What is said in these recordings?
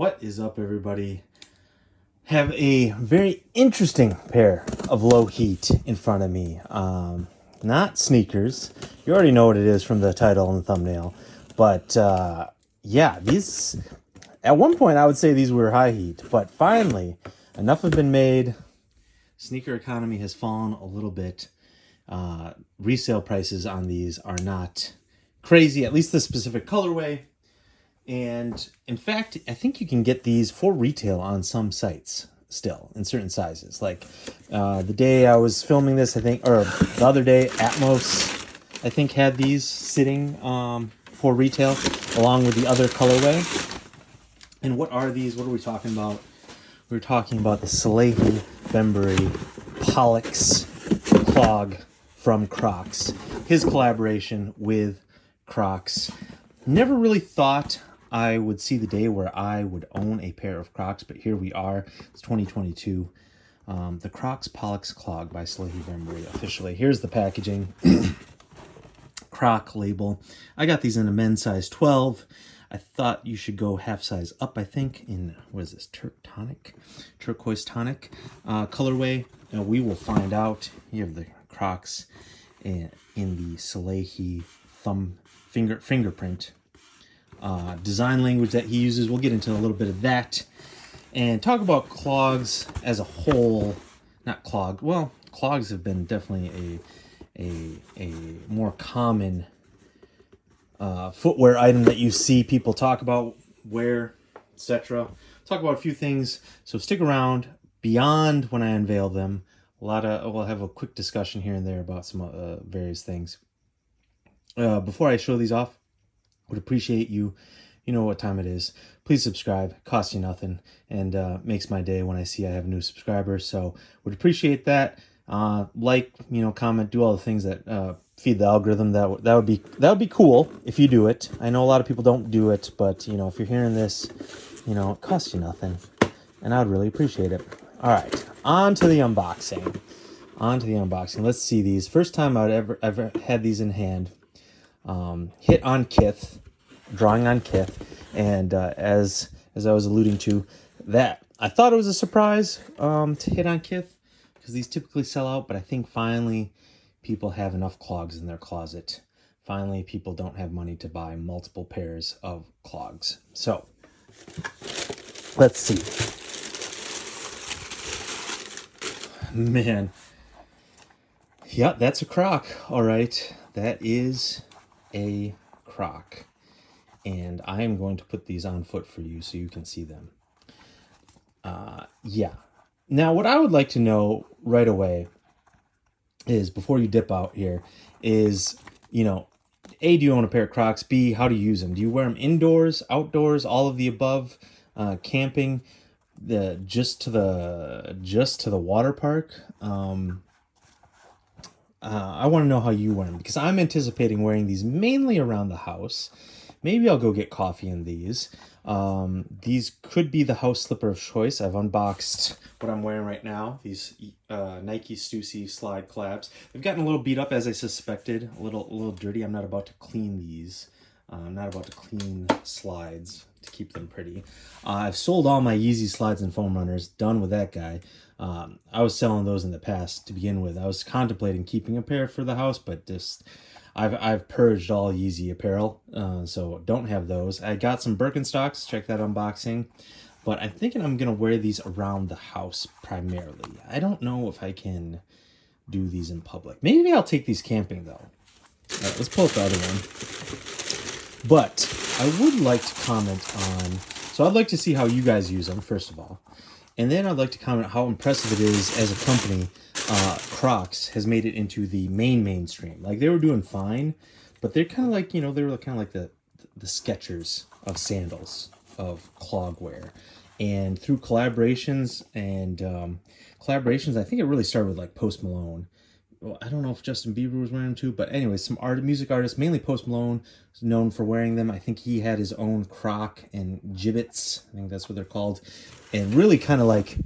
What is up, everybody? Have a very interesting pair of Lowheat in front of me. Not sneakers. You already know what it is from the title and the thumbnail. But yeah, these, at one point I would say these were high heat, but finally enough have been made. Sneaker economy has fallen a little bit. Resale prices on these are not crazy, at least the specific colorway. And in fact, I think you can get these for retail on some sites still in certain sizes. Like the day I was filming this, I think, or the other day, Atmos, I think, had these sitting for retail along with the other colorway. And what are these? What are we talking about? We're talking about the Salehe Bembury Pollex Clog from Crocs. His collaboration with Crocs. Never really thought I would see the day where I would own a pair of Crocs, but here we are. It's 2022. The Crocs Pollex Clog by Salehe Bembury officially. Here's the packaging. Croc label. I got these in a men's size 12. I thought you should go half size up, I think, in, what is this, turquoise tonic colorway. Now, we will find out. You have the Crocs in the Salehe fingerprint design language that he uses. We'll get into a little bit of that and talk about clogs as a whole. Not clog. Well, clogs have been definitely a more common footwear item that you see people talk about, wear, etc. Talk about a few things. So stick around beyond when I unveil them. We'll have a quick discussion here and there about some various things. Before I show these off, would appreciate you know what time it is. Please subscribe, costs you nothing, and makes my day when I see I have a new subscriber. So would appreciate that. Like, comment, do all the things that feed the algorithm. That would be cool if you do it. I know a lot of people don't do it, but if you're hearing this, it costs you nothing, and I would really appreciate it. All right, on to the unboxing. Let's see these. First time I'd ever had these in hand. Hit on Kith, drawing on Kith, and as I was alluding to, that I thought it was a surprise to hit on Kith, because these typically sell out, but I think finally people have enough clogs in their closet. Finally, people don't have money to buy multiple pairs of clogs. So, let's see. Man. Yeah, that's a Croc. All right. That is a Croc. And I am going to put these on foot for you so you can see them. Yeah. Now, what I would like to know right away is, before you dip out here, is, A, do you own a pair of Crocs? B, how do you use them? Do you wear them indoors, outdoors, all of the above, camping, just to the water park? I want to know how you wear them, because I'm anticipating wearing these mainly around the house. Maybe I'll go get coffee in these. These could be the house slipper of choice. I've unboxed what I'm wearing right now. These Nike Stussy slide collabs. They've gotten a little beat up, as I suspected. A little dirty. I'm not about to clean these. I'm not about to clean slides to keep them pretty. I've sold all my Yeezy slides and foam runners. Done with that guy. I was selling those in the past to begin with. I was contemplating keeping a pair for the house, but just I've purged all Yeezy apparel, so don't have those. I got some Birkenstocks. Check that unboxing. But I'm thinking I'm gonna wear these around the house primarily. I don't know if I can do these in public. Maybe I'll take these camping though. All right, let's pull up the other one. But I would like to comment on. So I'd like to see how you guys use them, first of all. And then I'd like to comment how impressive it is as a company. Crocs has made it into the mainstream. Like, they were doing fine, but they're kind of like, they were kind of like the Skechers of sandals, of clog wear. And through collaborations, I think it really started with like Post Malone. Well, I don't know if Justin Bieber was wearing them too, but anyways, some music artists, mainly Post Malone, is known for wearing them. I think he had his own Croc and Gibbets, I think that's what they're called, and really kind of like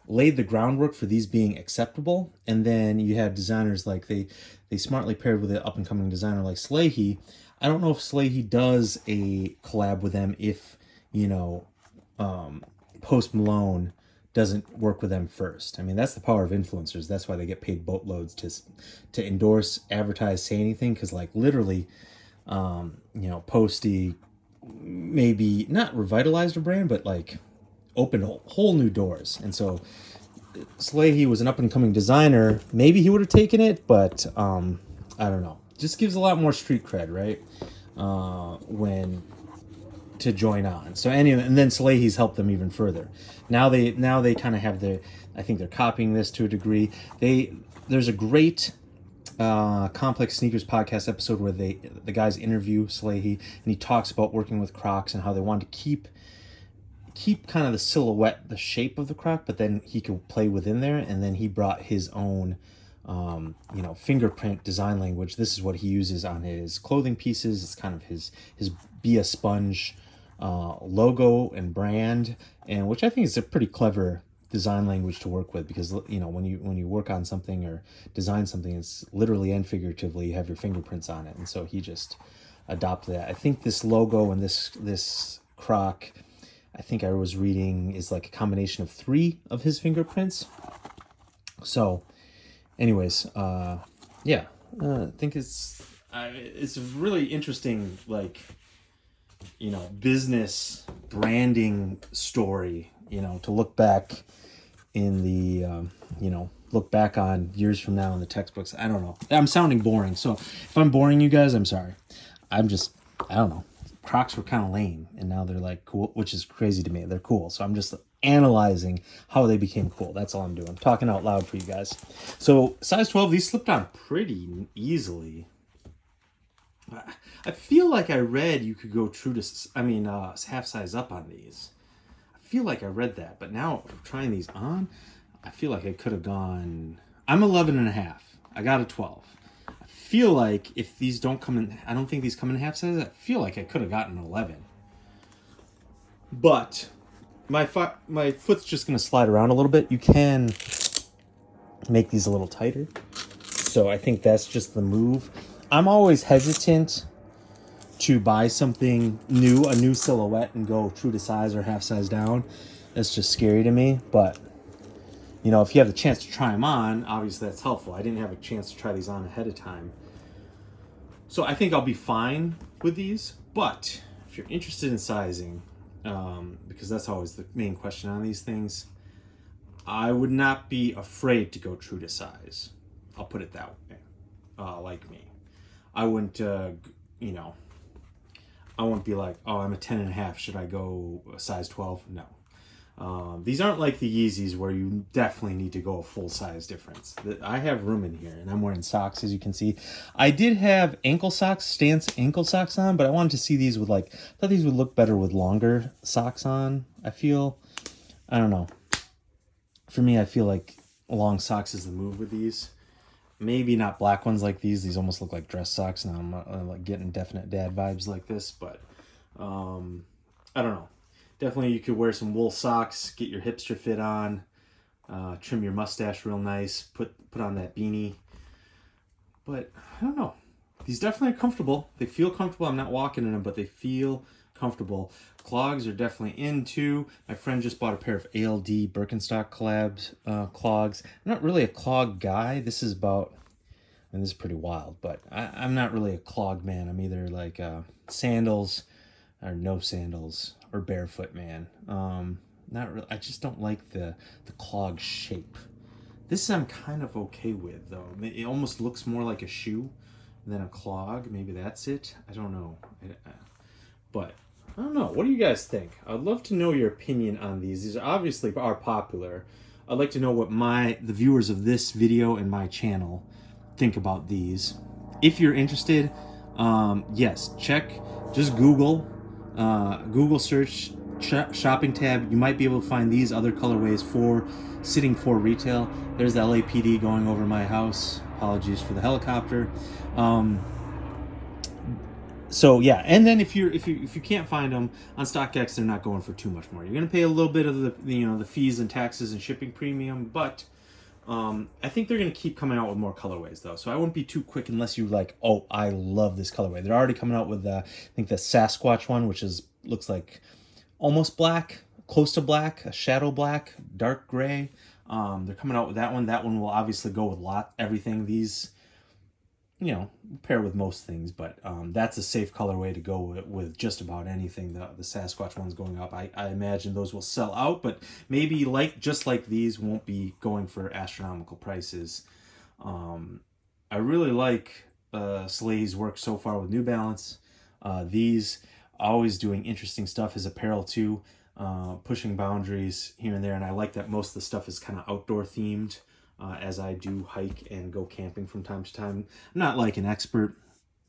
laid the groundwork for these being acceptable. And then you had designers like they smartly paired with an up-and-coming designer like Salehe. I don't know if Salehe does a collab with them if, Post Malone doesn't work with them first. I mean, that's the power of influencers. That's why they get paid boatloads to endorse, advertise, say anything. Because like literally, Posty maybe not revitalized a brand, but like opened whole new doors. And so Salehe was an up and coming designer. Maybe he would have taken it, but I don't know. Just gives a lot more street cred, right? When to join on. So anyway, and then Salehe's helped them even further. Now they kind of have their. I think they're copying this to a degree. There's a great Complex Sneakers podcast episode where the guys interview Salehe and he talks about working with Crocs and how they want to keep kind of the silhouette, the shape of the Croc, but then he could play within there. And then he brought his own fingerprint design language. This is what he uses on his clothing pieces. It's kind of his Be a Sponge logo and brand, and which I think is a pretty clever design language to work with, because when you work on something or design something, it's literally and figuratively you have your fingerprints on it. And so he just adopted that. I think this logo and this Croc, I think I was reading, is like a combination of 3 of his fingerprints. So anyways, I think it's a really interesting, like, business branding story, to look back in the, look back on years from now in the textbooks. I don't know. I'm sounding boring. So if I'm boring you guys, I'm sorry. I don't know. Crocs were kind of lame, and now they're like cool, which is crazy to me. They're cool. So I'm just analyzing how they became cool. That's all I'm doing. I'm talking out loud for you guys. So size 12, these slipped on pretty easily. I feel like I read you could go half size up on these. I feel like I read that, but now trying these on, I feel like I could have gone. I'm 11 and a half. I got a 12. I feel like if these don't come in, I don't think these come in half size. I feel like I could have gotten an 11. But my foot's just going to slide around a little bit. You can make these a little tighter. So I think that's just the move. I'm always hesitant to buy something new, a new silhouette, and go true to size or half size down. That's just scary to me. But, if you have the chance to try them on, obviously that's helpful. I didn't have a chance to try these on ahead of time. So I think I'll be fine with these. But if you're interested in sizing, because that's always the main question on these things, I would not be afraid to go true to size. I'll put it that way. Like me. I wouldn't, I wouldn't be like, oh, I'm a 10 and a half. Should I go a size 12? No. These aren't like the Yeezys where you definitely need to go a full size difference. I have room in here, and I'm wearing socks, as you can see. I did have stance ankle socks on, but I wanted to see these with I thought these would look better with longer socks on. I don't know. For me, I feel like long socks is the move with these. Maybe not black ones like these. These almost look like dress socks. Now I'm like getting definite dad vibes like this, but I don't know. Definitely you could wear some wool socks, get your hipster fit on, trim your mustache real nice, put on that beanie. But I don't know. These definitely are comfortable. They feel comfortable. I'm not walking in them, but they feel comfortable. Clogs are definitely in too. My friend just bought a pair of ALD Birkenstock clogs. I'm not really a clog guy. This is pretty wild, but I'm not really a clog man. I'm either like sandals or no sandals or barefoot man. Not really. I just don't like the clog shape. This I'm kind of okay with though. It almost looks more like a shoe than a clog. Maybe that's it. I don't know. But I don't know. What do you guys think? I'd love to know your opinion on these. These obviously are popular. I'd like to know what the viewers of this video and my channel think about these. If you're interested, yes, just Google search shopping tab. You might be able to find these other colorways sitting for retail. There's the LAPD going over my house. Apologies for the helicopter. So yeah, and then if you can't find them on StockX, they're not going for too much more. You're gonna pay a little bit of the fees and taxes and shipping premium, but I think they're gonna keep coming out with more colorways though. So I wouldn't be too quick unless you like, oh, I love this colorway. They're already coming out with I think the Sasquatch one, which looks like almost black. close to black, a shadow black, dark gray. They're coming out with that one. That one will obviously go with everything. These, you know, pair with most things, but that's a safe colorway to go with just about anything. The Sasquatch one's going up. I imagine those will sell out, but maybe just like these won't be going for astronomical prices. I really like Salehe's work so far with New Balance. These always doing interesting stuff. His apparel too, pushing boundaries here and there, and I like that most of the stuff is kind of outdoor themed. As I do hike and go camping from time to time. I'm not like an expert.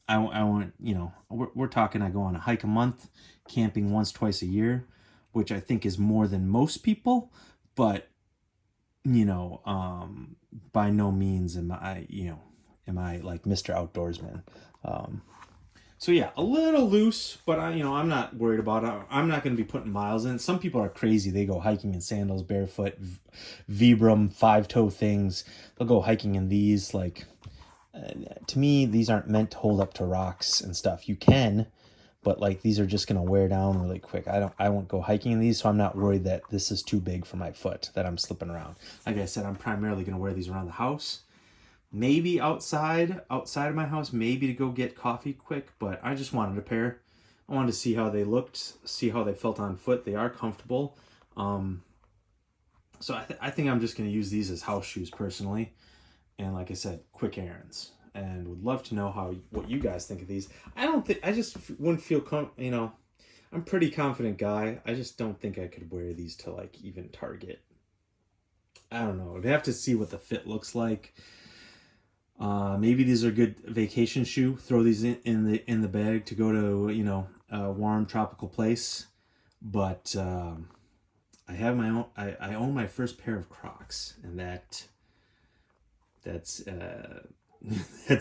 I want, you know, we're talking I go on a hike a month, camping once, twice a year, which I think is more than most people, but, you know, by no means am I like Mr. Outdoorsman. So yeah, a little loose, but I'm not worried about it. I'm not going to be putting miles in. Some people are crazy. They go hiking in sandals, barefoot, Vibram, 5-toe things. They'll go hiking in these. Like, to me, these aren't meant to hold up to rocks and stuff. You can, but like these are just going to wear down really quick. I won't go hiking in these, so I'm not worried that this is too big for my foot, that I'm slipping around. Like I said, I'm primarily going to wear these around the house. Maybe outside of my house, maybe to go get coffee quick, but I just wanted a pair. I wanted to see how they looked, see how they felt on foot. They are comfortable. So I think I'm just going to use these as house shoes personally. And like I said, quick errands. And would love to know what you guys think of these. I just wouldn't feel, I'm a pretty confident guy. I just don't think I could wear these to like even Target. I don't know. I'd have to see what the fit looks like. Maybe these are a good vacation shoe. Throw these in the bag to go to a warm tropical place. But I have my own. I own my first pair of Crocs, and that's that's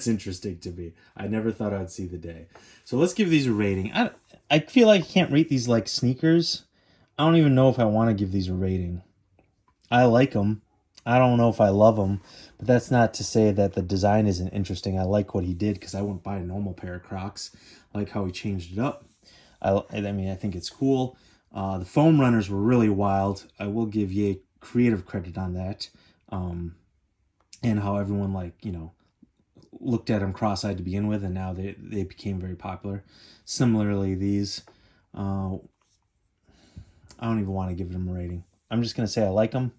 interesting to me. I never thought I'd see the day. So let's give these a rating. I feel like I can't rate these like sneakers. I don't even know if I want to give these a rating. I like them. I don't know if I love them, but that's not to say that the design isn't interesting. I like what he did because I wouldn't buy a normal pair of Crocs. I like how he changed it up. I think it's cool. The foam runners were really wild. I will give Ye creative credit on that. And how everyone looked at them cross-eyed to begin with, and now they became very popular. Similarly, these, I don't even want to give them a rating. I'm just going to say I like them.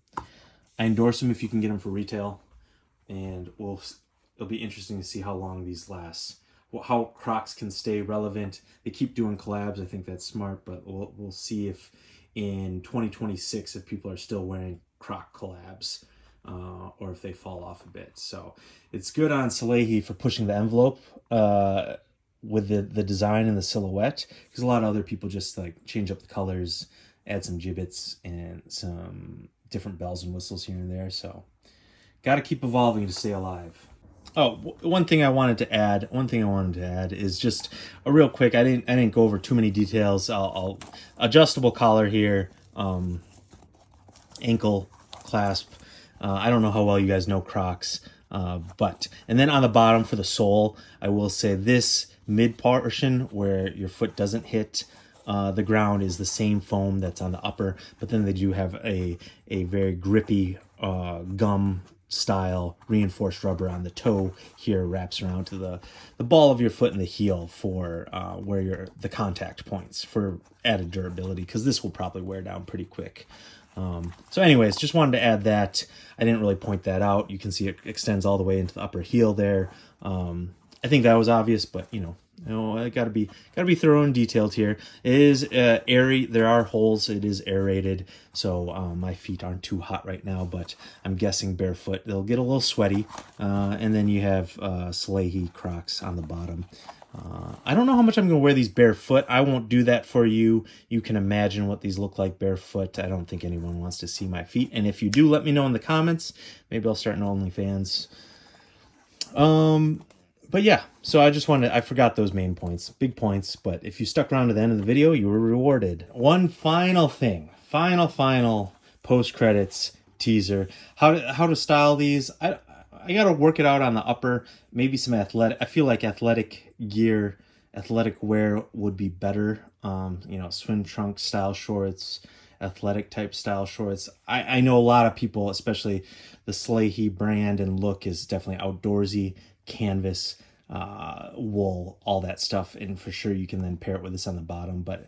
I endorse them if you can get them for retail, and it'll be interesting to see how long these last. How Crocs can stay relevant. They keep doing collabs. I think that's smart, but we'll see if in 2026 if people are still wearing Croc collabs, or if they fall off a bit. So it's good on Salehe for pushing the envelope with the design and the silhouette, because a lot of other people just like change up the colors, add some gibbets and some different bells and whistles here and there. So got to keep evolving to stay alive. Oh, one thing I wanted to add is just a real quick. I didn't go over too many details. I'll adjustable collar here, ankle clasp. I don't know how well you guys know Crocs, and then on the bottom for the sole, I will say this mid portion where your foot doesn't hit the ground is the same foam that's on the upper, but then they do have a very grippy gum style reinforced rubber on the toe here, wraps around to the ball of your foot and the heel for where the contact points for added durability, because this will probably wear down pretty quick. So anyways, just wanted to add that. I didn't really point that out. You can see it extends all the way into the upper heel there. I think that was obvious, but I gotta be thorough and detailed here. It is airy. There are holes. It is aerated, so my feet aren't too hot right now. But I'm guessing barefoot they'll get a little sweaty. And then you have Salehe Crocs on the bottom. I don't know how much I'm gonna wear these barefoot. I won't do that for you. You can imagine what these look like barefoot. I don't think anyone wants to see my feet. And if you do, let me know in the comments. Maybe I'll start an OnlyFans. But yeah, so I forgot those main points, big points, but if you stuck around to the end of the video, you were rewarded. One final thing, final post-credits teaser, how to style these. I got to work it out on the upper, maybe some athletic. I feel like athletic wear would be better. Swim trunk style shorts, athletic type style shorts. I know a lot of people, especially the Salehe brand and look, is definitely outdoorsy, canvas, wool, all that stuff, and for sure you can then pair it with this on the bottom. But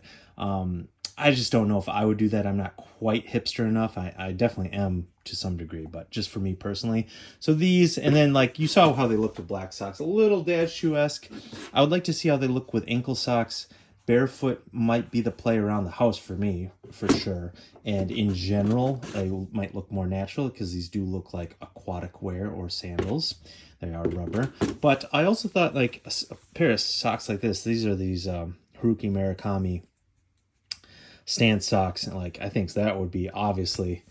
I just don't know if I would do that. I'm not quite hipster enough. I definitely am to some degree, but just for me personally. So these, and then like you saw how they look with black socks, a little dad shoe-esque. I would like to see how they look with ankle socks. Barefoot might be the play around the house for me, for sure. And in general, they might look more natural because these do look like aquatic wear or sandals. They are rubber. But I also thought like a pair of socks like this, these are these Haruki Murakami stand socks, and like I think that would be obviously,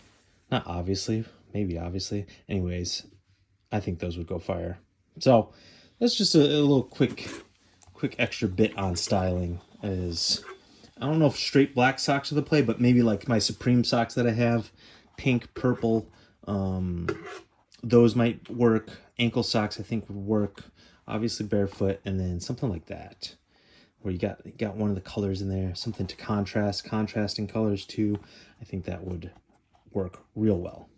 not obviously, maybe obviously. Anyways, I think those would go fire. So that's just a little quick extra bit on styling. Is I don't know if straight black socks are the play, but maybe like my Supreme socks that I have, pink, purple, those might work. Ankle socks I think would work. Obviously barefoot, and then something like that, where you got one of the colors in there, something to contrasting colors too. I think that would work real well.